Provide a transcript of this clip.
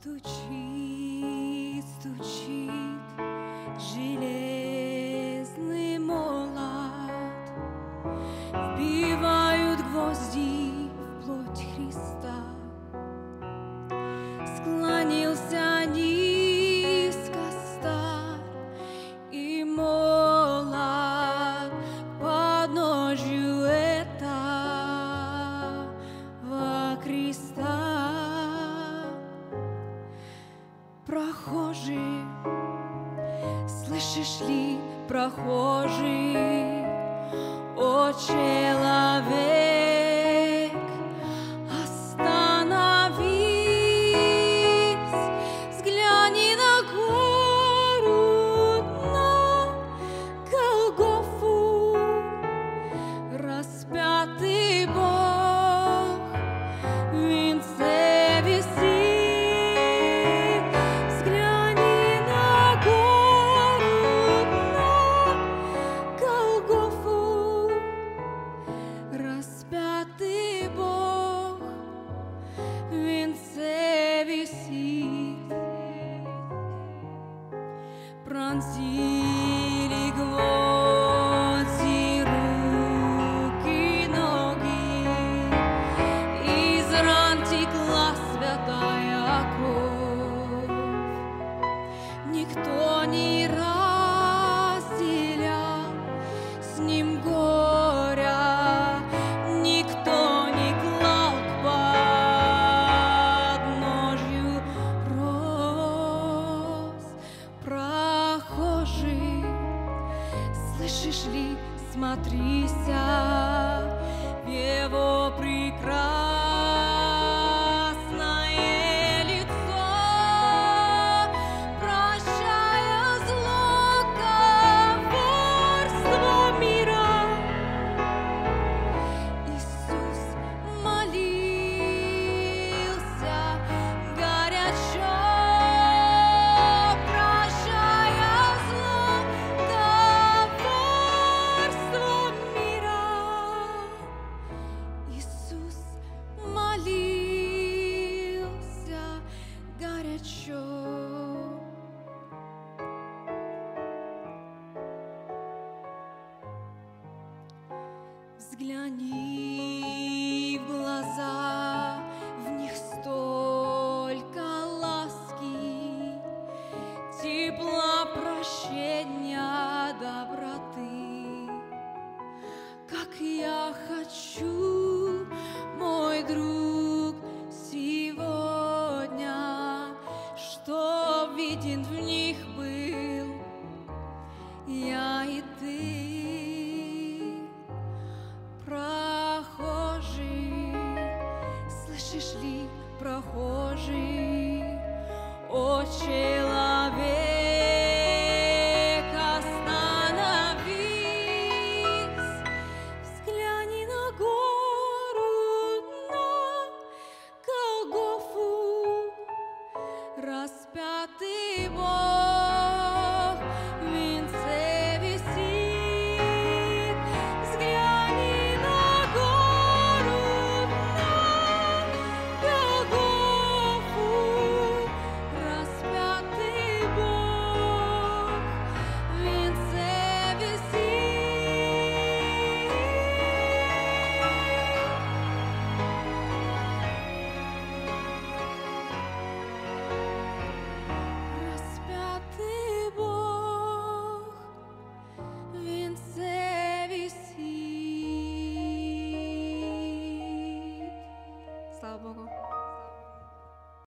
Стучит, стучит железный молот, вбивают гвозди в плоть Христа. Склонился низко стар и молод подножью этого креста. Прохожий, слышишь ли, прохожий, о человек, остановись, взгляни на гору, на Голгофу, распятый Бог в венце висит. Распятый Бог в венце висит. Пронзили гвозди руки, ноги, из ран текла святая кровь. Никто не разделял с ним горя, никто не клал к подножью роз. Прохожий, слышишь ли, смотрися в его прекрасное лицо, прощая зло, коварство мира. Иисус молился горячо, прощая зло, коварство мира. Иисус молился горячо. Взгляни в глаза, в них столько ласки, тепла, прощения, доброты. Как я хочу, мой друг, сегодня, чтоб виден в них был я и ты. Прохожий, слышишь ли, прохожий, о человек, остановись, взгляни на гору, на Голгофу, распятый Бог